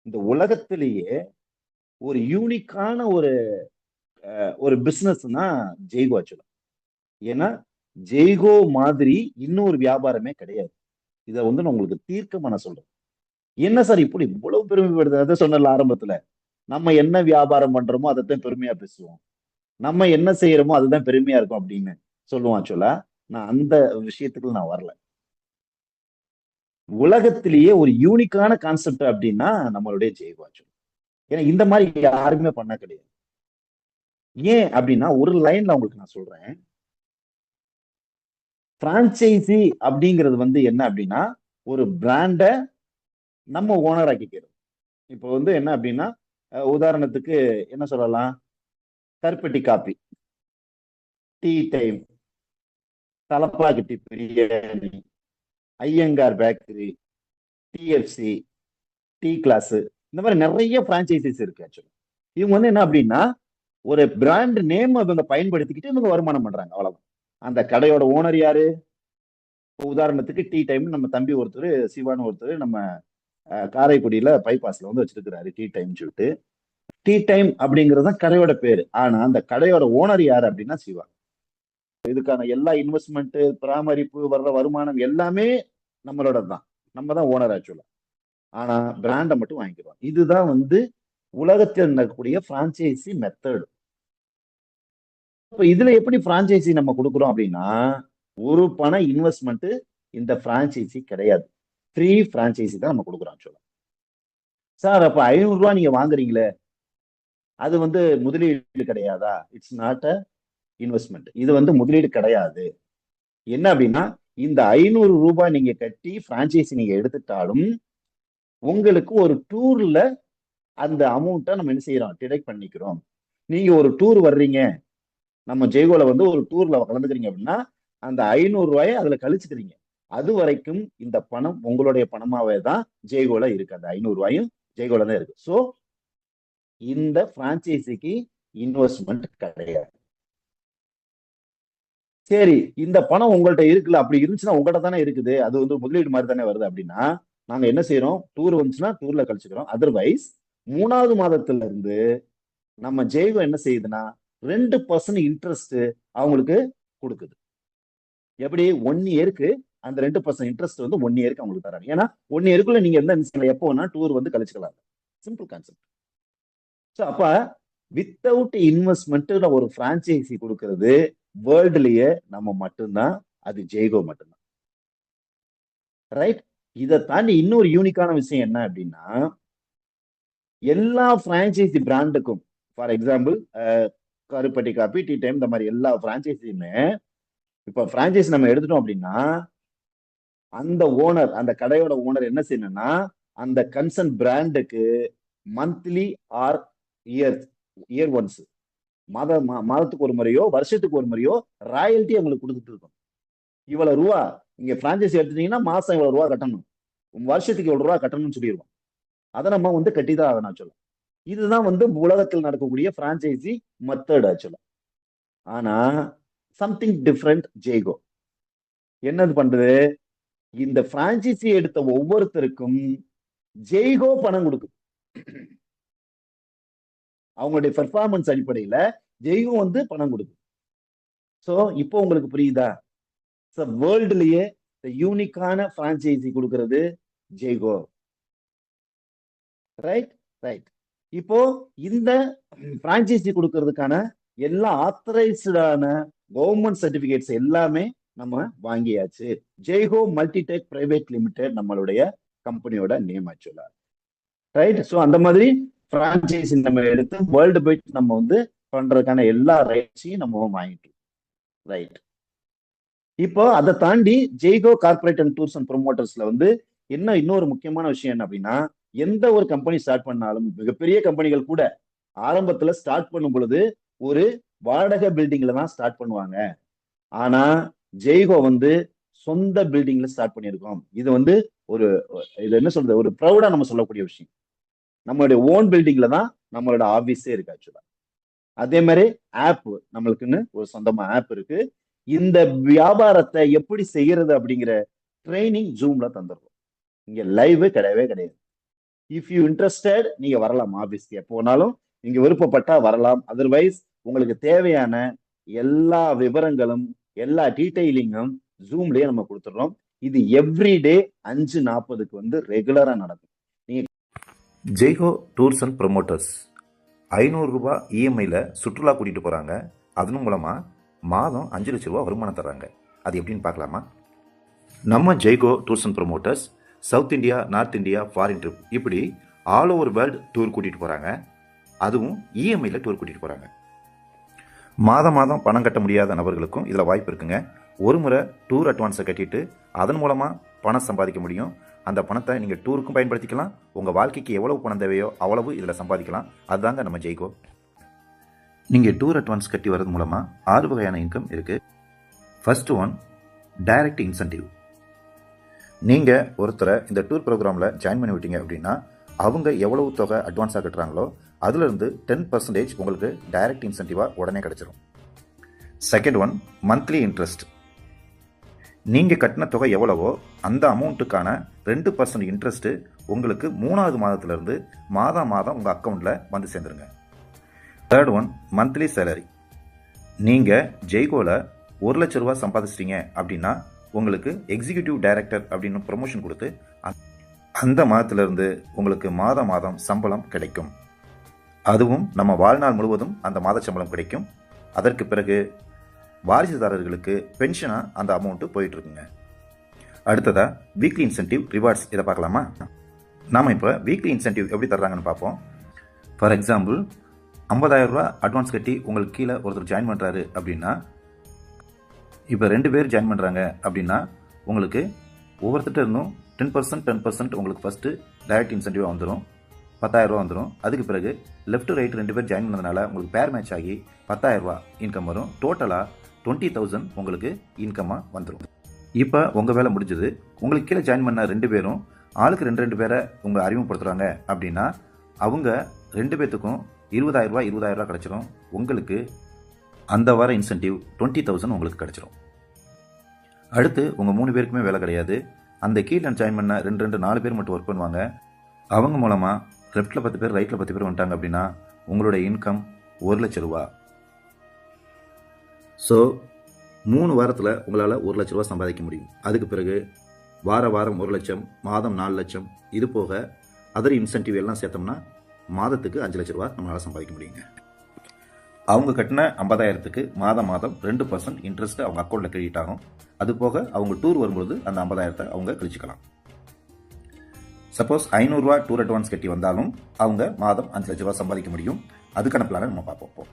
இந்த உலகத்திலேயே ஒரு யூனிக்கான ஒரு பிசினஸ்னா ஜெய்கோ ஆக்சுவலா. ஏன்னா ஜெய்கோ மாதிரி இன்னொரு வியாபாரமே கிடையாது. இதை வந்து நான் உங்களுக்கு தீர்க்கமா நான் சொல்றேன். என்ன சார் இப்படி இவ்வளவு பெருமைப்படுது? அதை சொன்னல ஆரம்பத்துல, நம்ம என்ன வியாபாரம் பண்றோமோ அதைத்தான் பெருமையா பேசுவோம். நம்ம என்ன செய்யறோமோ அதுதான் பெருமையா இருக்கும் அப்படின்னு சொல்லுவான் ஆக்சுவலா. நான் அந்த விஷயத்துக்கு நான் வரல. உலகத்திலேயே ஒரு யூனிக்கான கான்செப்ட் அப்படின்னா நம்மளுடைய ஜெய்கோ ஆக்சுவலா. ஏன்னா இந்த மாதிரி யாருமே பண்ண கிடையாது. ஏன் அப்படின்னா ஒரு லைன்ல உங்களுக்கு நான் சொல்றேன். பிரான்ச்சைசி அப்படிங்கிறது வந்து என்ன அப்படின்னா ஒரு பிராண்ட நம்ம ஓனர் ஆக்கிக்கிறது. இப்போ வந்து என்ன அப்படின்னா உதாரணத்துக்கு என்ன சொல்லலாம், Karupatti Kaapi, tea time, Thalappakatti biryani, Iyengar bakery, DFC, tea glass, இந்த மாதிரி நிறைய பிரான்ச்சைசிஸ் இருக்கு ஆக்சுவலி. இவங்க வந்து என்ன அப்படின்னா ஒரு பிராண்ட் நேம் இவங்க பயன்படுத்திக்கிட்டு இவங்க வருமானம் பண்றாங்க, அவ்வளவுதான். அந்த கடையோட ஓனர் யாரு? உதாரணத்துக்கு டீ டைம் நம்ம தம்பி ஒருத்தர், சிவான்னு ஒருத்தர், நம்ம காரைக்குடியில பைபாஸ்ல வந்து வச்சிருக்கிறாரு டீ டைம் சொல்லிட்டு. டீ டைம் அப்படிங்கிறது தான் கடையோட பேரு. ஆனா அந்த கடையோட ஓனர் யாரு அப்படின்னா சிவா. இதுக்கான எல்லா இன்வெஸ்ட்மெண்ட், பராமரிப்பு, வர்ற வருமானம் எல்லாமே நம்மளோட தான். நம்ம தான் ஓனர் ஆக்சுவலா. ஆனா பிராண்டை மட்டும் வாங்கிக்கிறோம். இதுதான் வந்து உலகத்தில் நடக்கக்கூடிய பிரான்ச்சைசி மெத்தட். இப்ப இதுல எப்படி பிரான்ச்சைசி நம்ம கொடுக்குறோம் அப்படின்னா, ஒரு பண இன்வெஸ்ட்மெண்ட் இந்த பிரான்ச்சைசி கிடையாது. ஃப்ரீ பிரான்ச்சைசி தான் நம்ம கொடுக்குறோம் ஆக்சுவலா. சார் அப்ப 500 ரூபாய் நீங்க வாங்குறீங்களே, அது வந்து முதலீடு கிடையாதா? It's not a investment. இது வந்து முதலீடு கிடையாது. என்ன அப்படின்னா இந்த 500 ரூபாய் நீங்க கட்டி பிரான்ச்சைசி நீங்க எடுத்துட்டாலும் உங்களுக்கு ஒரு டூர்ல அந்த அமௌண்ட்டை நம்ம என்ன செய்யறோம், டிடெக்ட் பண்ணிக்கிறோம். நீங்க ஒரு டூர் வர்றீங்க, நம்ம ஜெய்கோல வந்து ஒரு டூர்ல கலந்துக்கிறீங்க அப்படின்னா அந்த 500 ரூபாயை அதுல கழிச்சுக்கிறீங்க. அது வரைக்கும் இந்த பணம் உங்களுடைய பணமாவே தான் ஜெய்கோல இருக்கு. அந்த 500 ரூபாயும் ஜெய்கோல தான் இருக்கு. ஸோ இந்த பிரான்ச்சைசிக்கு இன்வெஸ்ட்மெண்ட் கிடையாது. சரி, இந்த பணம் உங்கள்ட்ட இருக்குல்ல, அப்படி இருந்துச்சுன்னா உங்கள்ட்ட தானே இருக்குது, அது வந்து முதலீடு மாதிரி தானே வருது அப்படின்னா நாங்க என்ன செய்யறோம், டூர் வந்துச்சுன்னா டூர்ல கழிச்சுக்கிறோம். அதர்வைஸ் 3வது மாதத்துல இருந்து நம்ம ஜெய்கோ என்ன செய்யுதுன்னா 2% இன்ட்ரெஸ்ட் அவங்களுக்கு கொடுக்குது. எப்படி 1 இயருக்கு அந்த 2% இன்ட்ரெஸ்ட் வந்து 1 இயருக்கு அவங்களுக்கு தராங்க. ஏன்னா 1 இயருக்குள்ள நீங்க எந்த எப்போ வேணா டூர் வந்து கழிச்சுக்கலாம். Simple concept. ஸோ அப்ப வித்தவுட் இன்வெஸ்ட்மெண்ட் ஒரு பிரான்ச்சைசி கொடுக்கறது வேர்ல்டுலயே நம்ம மட்டும்தான், அது ஜெய்கோ மட்டும்தான். ரைட். இதை தாண்டி இன்னொரு யூனிக்கான விஷயம் என்ன அப்படின்னா, எல்லா பிரான்ச்சைசி பிராண்டுக்கும், ஃபார் எக்ஸாம்பிள் கருப்பட்டி காப்பி, டீ டைம், இந்த மாதிரி எல்லா பிரான்ச்சைசியுமே இப்ப பிரான்ச்சைசி நம்ம எடுத்துட்டோம் அப்படின்னா அந்த ஓனர், அந்த கடையோட ஓனர் என்ன செய்யணும்னா அந்த கன்சர்ன் பிராண்டுக்கு monthly or year year once, மாதத்துக்கு ஒரு முறையோ வருஷத்துக்கு ஒரு முறையோ ராயல்ட்டி அவங்களுக்கு கொடுத்துட்டு இருக்கும். இவ்வளவு ரூபா நீங்க பிரான்ச்சைசி எடுத்துட்டீங்கன்னா மாசம் இவ்வளவு ரூபா கட்டணும், வருஷத்துக்கு இவ்வளவு ரூபா கட்டணும்னு சொல்லிடுவோம். அதை நம்ம வந்து கட்டிதான் ஆகணும் ஆக்சுவலா. இதுதான் வந்து உலகத்தில் நடக்கக்கூடிய பிரான்ச்சைசி மெத்தட் ஆக்சுவலா. ஆனா சம்திங் டிஃப்ரெண்ட் ஜெய்கோ என்னது பண்றது, இந்த பிரான்ச்சைசி எடுத்த ஒவ்வொருத்தருக்கும் ஜெய்கோ பணம் கொடுக்குது. அவங்களுடைய பெர்ஃபார்மன்ஸ் அடிப்படையில ஜெய்கோ வந்து பணம் கொடுக்குது. சோ இப்போ உங்களுக்கு புரியுதா? வேர்ல்டுலயே யூனிக்கான பிரான்ச்சைசி கொடுக்கிறது ஜெய்கோ. ரைட். ரைட். இப்போ இந்த பிரான்ச்சைசி கொடுக்கறதுக்கான எல்லா ஆத்தரைஸ்டான கவர்மெண்ட் சர்டிபிகேட்ஸ் எல்லாமே நம்ம வாங்கியாச்சு. ஜெய்கோ மல்டிடெக் பிரைவேட் லிமிடெட் நம்மளுடைய கம்பெனியோட நேம் ஆக்சுவலா. ரைட். ஸோ அந்த மாதிரி பிரான்ச்சைசி நம்ம எடுத்து வேர்ல்டு வைட் நம்ம வந்து பண்றதுக்கான எல்லா ரைட்ஸையும் நம்ம வாங்கிட்டோம். ரைட். இப்போ அதை தாண்டி Jaico corporate and tours and ப்ரொமோட்டர்ஸ்ல வந்து என்ன இன்னொரு முக்கியமான விஷயம் என்ன அப்படின்னா, எந்த ஒரு கம்பெனி ஸ்டார்ட் பண்ணாலும் மிகப்பெரிய கம்பெனிகள் கூட ஆரம்பத்துல ஸ்டார்ட் பண்ணும் பொழுது ஒரு வாடகை பில்டிங்ல தான் ஸ்டார்ட் பண்ணுவாங்க. ஆனா ஜெய்கோ வந்து சொந்த பில்டிங்ல ஸ்டார்ட் பண்ணியிருக்கோம். இது வந்து ஒரு இது என்ன சொல்றது, ஒரு ப்ரௌடா நம்ம சொல்லக்கூடிய விஷயம். நம்மளுடைய ஓன் பில்டிங்ல தான் நம்மளோட ஆபீஸே இருக்கு ஆக்சுவலா. அதே மாதிரி ஆப், நம்மளுக்குன்னு ஒரு சொந்தமா ஆப் இருக்கு. இந்த வியாபாரத்தை எப்படி செய்யறது அப்படிங்கிற ட்ரைனிங் ஜூம்ல தந்துடுறோம். இங்க லைவ் கிடையவே கிடையாது. இஃப் யூ இன்ட்ரெஸ்டட் நீங்க வரலாம் ஆபீஸ்க்கு எப்போ வேணாலும், நீங்க விருப்பப்பட்டா வரலாம். அதர்வைஸ் உங்களுக்கு தேவையான எல்லா விவரங்களும், எல்லா டீடைலிங்கும் ஜூம்லயே நம்ம கொடுத்துடுறோம். இது எவ்ரிடே 5:40க்கு வந்து ரெகுலரா நடக்கும். நீங்க ஜெய்கோ டூர்ஸ் அண்ட் ப்ரொமோட்டர்ஸ் 500 ரூபாய் இஎம்ஐயில் சுற்றுலா கூட்டிகிட்டு போகிறாங்க. அதன் மூலமாக மாதம் 5 லட்ச ரூபா வருமானம் தர்றாங்க. அது எப்படின்னு பார்க்கலாமா? நம்ம Jaico tours and promoters south India, north India, foreign trip இப்படி ஆல் ஓவர் வேர்ல்டு டூர் கூட்டிகிட்டு போகிறாங்க. அதுவும் இஎம்ஐயில் டூர் கூட்டிகிட்டு போகிறாங்க. மாதம் மாதம் பணம் கட்ட முடியாத நபர்களுக்கும் இதில் வாய்ப்பு இருக்குங்க. ஒரு முறை டூர் அட்வான்ஸை கட்டிட்டு அதன் மூலமாக பணம் சம்பாதிக்க முடியும். அந்த பணத்தை நீங்கள் டூருக்கும் பயன்படுத்திக்கலாம். உங்கள் வாழ்க்கைக்கு எவ்வளவு பணம் தேவையோ அவ்வளவு இதில் சம்பாதிக்கலாம். அதுதாங்க நம்ம ஜெய்கோ. நீங்கள் டூர் அட்வான்ஸ் கட்டி வர்றது மூலமாக 6 வகையான இன்கம் இருக்குது. First one, direct incentive. நீங்கள் ஒருத்தரை இந்த டூர் ப்ரோக்ராமில் ஜாயின் பண்ணி விட்டீங்க அப்படின்னா அவங்க எவ்வளவு தொகை அட்வான்ஸாக கட்டுறாங்களோ அதுலேருந்து 10% உங்களுக்கு டைரக்ட் இன்சென்டிவாக உடனே கிடச்சிரும். Second one, monthly interest. நீங்கள் கட்டின தொகை எவ்வளவோ அந்த அமௌண்ட்டுக்கான 2% இன்ட்ரெஸ்ட்டு உங்களுக்கு 3வது மாதத்துலேருந்து மாதம் மாதம் உங்கள் அக்கௌண்ட்டில் வந்து சேர்ந்துருங்க. Third one, monthly salary. நீங்கள் ஜெய்கோவில் 1 லட்ச ரூபா சம்பாதிச்சிட்டீங்க அப்படின்னா உங்களுக்கு எக்ஸிக்யூட்டிவ் டைரக்டர் அப்படின்னு ப்ரொமோஷன் கொடுத்து அந்த மாதத்திலிருந்து உங்களுக்கு மாதம் மாதம் சம்பளம் கிடைக்கும். அதுவும் நம்ம வாழ்நாள் முழுவதும் அந்த மாத சம்பளம் கிடைக்கும். அதற்கு பிறகு வாரிசுதாரர்களுக்கு பென்ஷனாக அந்த அமௌண்ட்டு போயிட்டுருக்குங்க. அடுத்ததாக வீக்லி இன்சென்டிவ், ரிவார்ட்ஸ். இதை பார்க்கலாமா? நாம் இப்போ வீக்லி இன்சென்டிவ் எப்படி தர்றாங்கன்னு பார்ப்போம். ஃபார் எக்ஸாம்பிள், 50,000 ரூபா அட்வான்ஸ் கட்டி உங்களுக்கு கீழே ஒருத்தர் ஜாயின் பண்ணுறாரு அப்படின்னா, இப்போ 2 பேர் ஜாயின் பண்ணுறாங்க அப்படின்னா உங்களுக்கு ஒவ்வொருத்தட்ட இருந்தும் 10% உங்களுக்கு ஃபஸ்ட்டு டைரக்ட் இன்சென்டிவாக வந்துடும். 10,000 ரூபா வந்துடும். அதுக்கு பிறகு லெஃப்ட் ரைட் 2 பேர் ஜாயின் பண்ணதுனால உங்களுக்கு பேர் மேட்ச் ஆகி 10,000 ரூபா இன்கம் வரும். டோட்டலாக 20,000 உங்களுக்கு இன்கமாக வந்துடும். இப்போ உங்கள் வேலை முடிஞ்சது. உங்களுக்கு கீழே ஜாயின் பண்ண 2 பேரும் ஆளுக்கு 2 பேரை உங்களை அறிமுகப்படுத்துகிறாங்க அப்படின்னா அவங்க 2 பேர்த்துக்கும் 20,000 ரூபா கிடச்சிரும். உங்களுக்கு அந்த வார இன்சென்டிவ் 20,000 உங்களுக்கு கிடச்சிரும். அடுத்து உங்கள் 3 பேருக்குமே வேலை கிடையாது. அந்த கீழே ஜாயின் பண்ண 4 பேர் மட்டும் ஒர்க் பண்ணுவாங்க. அவங்க மூலமாக லெஃப்ட்டில் 10 பேர், ரைட்டில் 10 பேர் வந்துட்டாங்க அப்படின்னா உங்களுடைய இன்கம் 1 லட்ச ரூபா. ஸோ 3 வாரத்தில் உங்களால் 1 லட்ச ரூபா சம்பாதிக்க முடியும். அதுக்கு பிறகு வாரம் 1 லட்சம், மாதம் 4 லட்சம், இது போக அதர் இன்சென்டிவ் எல்லாம் சேர்த்தோம்னா மாதத்துக்கு 5 லட்ச ரூபா நம்மளால் சம்பாதிக்க முடியுங்க. அவங்க கட்டின 50,000க்கு மாதம் 2% இன்ட்ரெஸ்ட் அவங்க அக்கௌண்ட்டில் கிரெடிட் ஆகும். அது போக அவங்க டூர் வரும்பொழுது அந்த 50,000 அவங்க கழிச்சிக்கலாம். சப்போஸ் 500 ரூபா டூர் அட்வான்ஸ் கட்டி வந்தாலும் அவங்க மாதம் 5 லட்ச ரூபா சம்பாதிக்க முடியும். அதுக்கான பிளானை நம்ம பார்ப்போம்.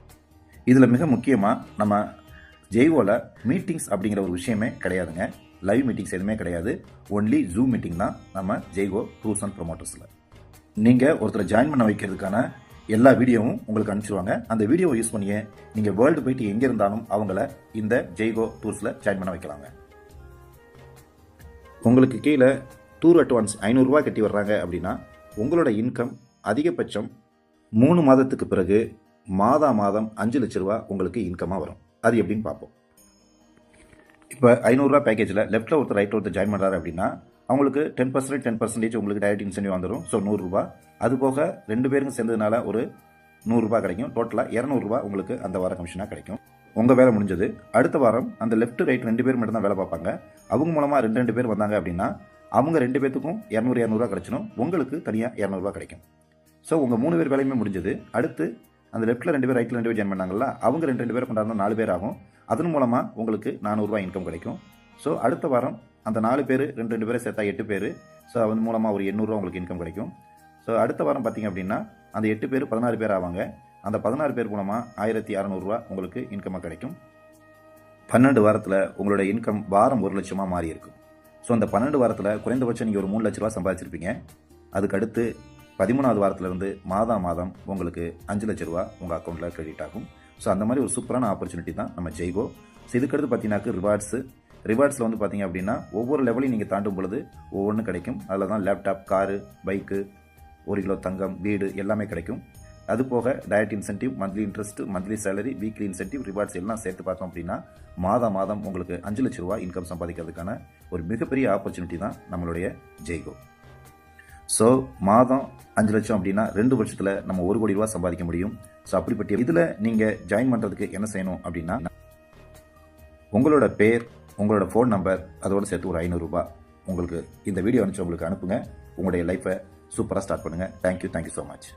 இதில் மிக முக்கியமாக நம்ம ஜெய்கோவில் மீட்டிங்ஸ் அப்படிங்கிற ஒரு விஷயமே கிடையாதுங்க. லைவ் மீட்டிங்ஸ் எதுவுமே கிடையாது. ஒன்லி ஜூம் மீட்டிங் தான் நம்ம ஜெய்கோ டூர்ஸ் அண்ட் ப்ரொமோட்டர்ஸில். நீங்கள் ஒருத்தரை ஜாயின் பண்ண வைக்கிறதுக்கான எல்லா வீடியோவும் உங்களுக்கு அனுப்பிச்சிடுவாங்க. அந்த வீடியோவை யூஸ் பண்ணியே நீங்கள் வேர்ல்டு போயிட்டு எங்கே இருந்தாலும் அவங்கள இந்த ஜெய்கோ டூர்ஸில் ஜாயின் பண்ண வைக்கலாங்க. உங்களுக்கு கீழே டூர் அட்வான்ஸ் 500 ரூபா கட்டி வர்றாங்க அப்படின்னா உங்களோட இன்கம் அதிகபட்சம் 3 மாதத்துக்கு பிறகு மாதம் 5 லட்ச ரூபா உங்களுக்கு இன்கமாக வரும். அது எப்படின்னு பார்ப்போம். இப்போ 500 ரூபா பேக்கேஜில் லெஃப்ட்டில் ஒருத்தர் ரைட்டில் ஒருத்தர் ஜாயின் பண்ணுறாரு அப்படின்னா அவங்களுக்கு 10% உங்களுக்கு டைரக்ட் இன்சென்டிவ் வந்துடும். ஸோ 100 ரூபா. அது போக 2 பேருக்கும் சேர்ந்ததுனால ஒரு 100 ரூபா கிடைக்கும். டோட்டலாக 200 ரூபா உங்களுக்கு அந்த வார கமிஷனாக கிடைக்கும். உங்கள் வேலை முடிஞ்சது. அடுத்த வாரம் அந்த லெஃப்ட் ரைட் 2 பேர் மட்டும் தான் வேலை பார்ப்பாங்க. அவங்க மூலமாக 2 பேர் வந்தாங்க அப்படின்னா அவங்க 2 பேர்த்துக்கும் 200 ரூபா கிடைச்சிடும். உங்களுக்கு தனியாக 200 ரூபா கிடைக்கும். ஸோ உங்கள் 3 பேர் வேலையுமே முடிஞ்சது. அடுத்து அந்த லெஃப்ட்டில் 2 பேர், ரைட்டில் 2 பேர் ஜாயின் பண்ணாங்கல்ல, அவங்க 2 பேர் கொண்டாடுற 4 பேர் ஆகும். அதன் மூலமாக உங்களுக்கு 400 ரூபா இன்கம் கிடைக்கும். ஸோ அடுத்த வாரம் அந்த 4 பேர் 2 பேரை சேர்த்தா 8 பேர். ஸோ அதன் மூலமாக ஒரு 800 ரூபா உங்களுக்கு இன்கம் கிடைக்கும். ஸோ அடுத்த வாரம் பார்த்தீங்க அப்படின்னா அந்த 8 பேர் 16 பேர் ஆவாங்க. அந்த 16 பேர் மூலமாக 1,600 ரூபா உங்களுக்கு இன்கமாக கிடைக்கும். 12 வாரத்தில் உங்களோட இன்கம் வாரம் 1 லட்சமாக மாறி இருக்கும். ஸோ அந்த 12 வாரத்தில் குறைந்தபட்சம் நீங்கள் ஒரு 3 லட்ச ரூபா சம்பாதிச்சிருப்பீங்க. அதுக்கு அடுத்து 13வது வாரத்திலிருந்து மாதம் உங்களுக்கு 5 லட்ச ரூபா உங்கள் அக்கௌண்ட்டில் கிரெடிட் ஆகும். ஸோ அந்த மாதிரி ஒரு சூப்பரான ஆப்பர்ச்சுனிட்டி தான் நம்ம ஜெய்கோ. ஸோ இதுக்கடுத்து பார்த்தீங்கன்னா ரிவார்ட்ஸில் வந்து பார்த்தீங்க அப்படின்னா ஒவ்வொரு லெவலையும் நீங்கள் தாண்டும் பொழுது ஒவ்வொன்றும் கிடைக்கும். அதில் தான் லேப்டாப், காரு, பைக்கு, 1 கிலோ தங்கம், வீடு எல்லாமே கிடைக்கும். அது போக direct incentive, monthly interest, monthly salary, weekly incentive, rewards எல்லாம் சேர்த்து பார்த்தோம் அப்படின்னா மாதம் உங்களுக்கு 5 லட்ச ரூபா இன்கம் சம்பாதிக்கிறதுக்கான ஒரு மிகப்பெரிய ஆப்பர்ச்சுனிட்டி தான் நம்மளுடைய ஜெய்கோ. ஸோ மாதம் 5 லட்சம் அப்படின்னா 2 வருஷத்தில் நம்ம 1 கோடி ரூபா சம்பாதிக்க முடியும். ஸோ அப்படிப்பட்ட இதில் நீங்கள் ஜாயின் பண்ணுறதுக்கு என்ன செய்யணும் அப்படின்னா, உங்களோட பேர், உங்களோட ஃபோன் நம்பர், அதோடு சேர்த்து ஒரு 500 ரூபாய் உங்களுக்கு இந்த வீடியோ அனுப்பிச்சு உங்களுக்கு அனுப்புங்க. உங்களுடைய லைஃப்பை சூப்பராக ஸ்டார்ட் பண்ணுங்கள். Thank you so much.